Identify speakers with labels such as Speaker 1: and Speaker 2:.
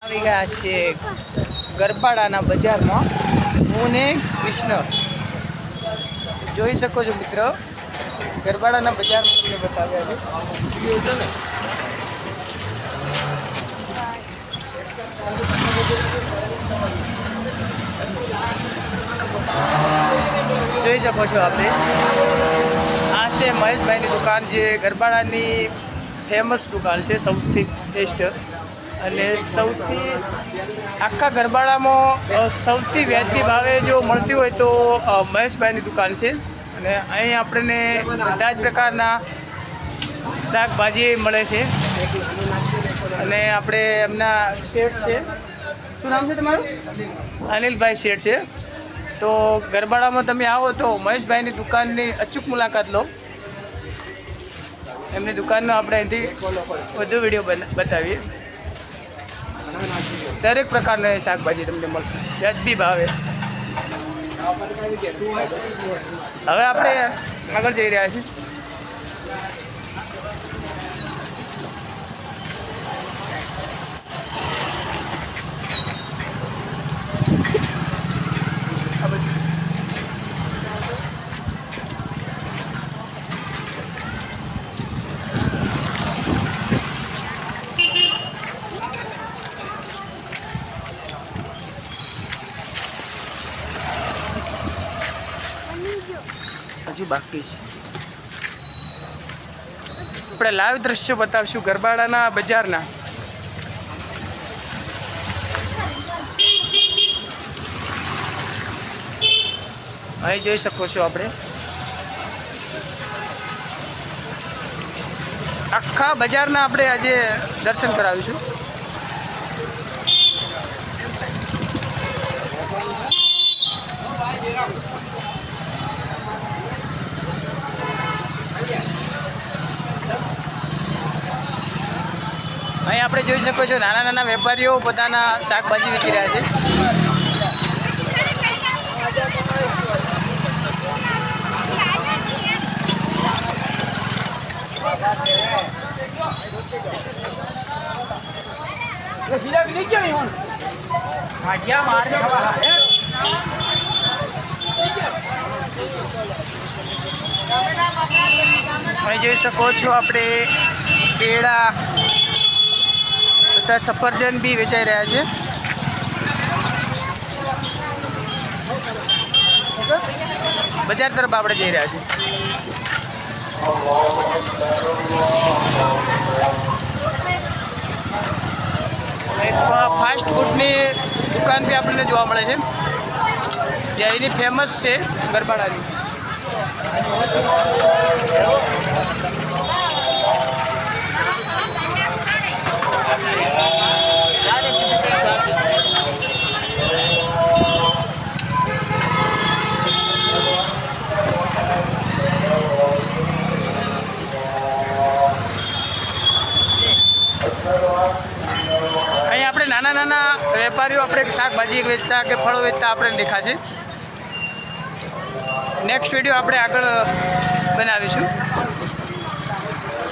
Speaker 1: આવી ગયા છે ગરબાડાના બજારમાં હું ને કૃષ્ણ જોઈ શકો છો મિત્રો ગરબાડાના બજારમાં તમને બતાવ્યા છે જોઈ શકો છો આપણે આ છે મહેશભાઈની દુકાન જે ગરબાડાની ફેમસ દુકાન છે સૌથી બેસ્ટ અને સૌથી આખા ગરબાડામાં સૌથી વ્યાજબી ભાવે જો મળતી હોય તો મહેશભાઈની દુકાન છે અને અહીં આપણને બધા જ પ્રકારના શાકભાજી મળે છે અને આપણે એમના શેઠ છે શું નામ છે તમારું અનિલભાઈ શેઠ છે તો ગરબાડામાં તમે આવો તો મહેશભાઈની દુકાનની અચૂક મુલાકાત લો એમની દુકાનનો આપણે અહીંથી વધુ વિડીયો બતાવીએ દરેક પ્રકારના શાકભાજી તમને મળશે વ્યાજબી ભાવે હવે આપણે આગળ જઈ રહ્યા છીએ હજુ બાકી છે આપણે લાઈવ દ્રશ્યો બતાવશું ગરબાડાના બજારના અહીં જોઈ શકો છો આપણે આખા બજારના આપણે આજે દર્શન કરાવીશું અહીં આપણે જોઈ શકો છો નાના નાના વેપારીઓ પોતાના શાકભાજી વેચી રહ્યા છે અહીં જોઈ શકો છો આપણે કેળા તથા સફરજન બી વેચાઈ રહ્યા છે બજાર તરફ આપણે જઈ રહ્યા છીએ એક ફાસ્ટ ફૂડની દુકાન બી આપણને જોવા મળે છે જે અહીંની ફેમસ છે ગરબાડાની અહીં આપણે નાના નાના વેપારીઓ આપણે શાકભાજી વેચતા કે ફળો વેચતા આપણે દેખાશે નેક્સ્ટ વિડીયો આપણે આગળ બનાવીશું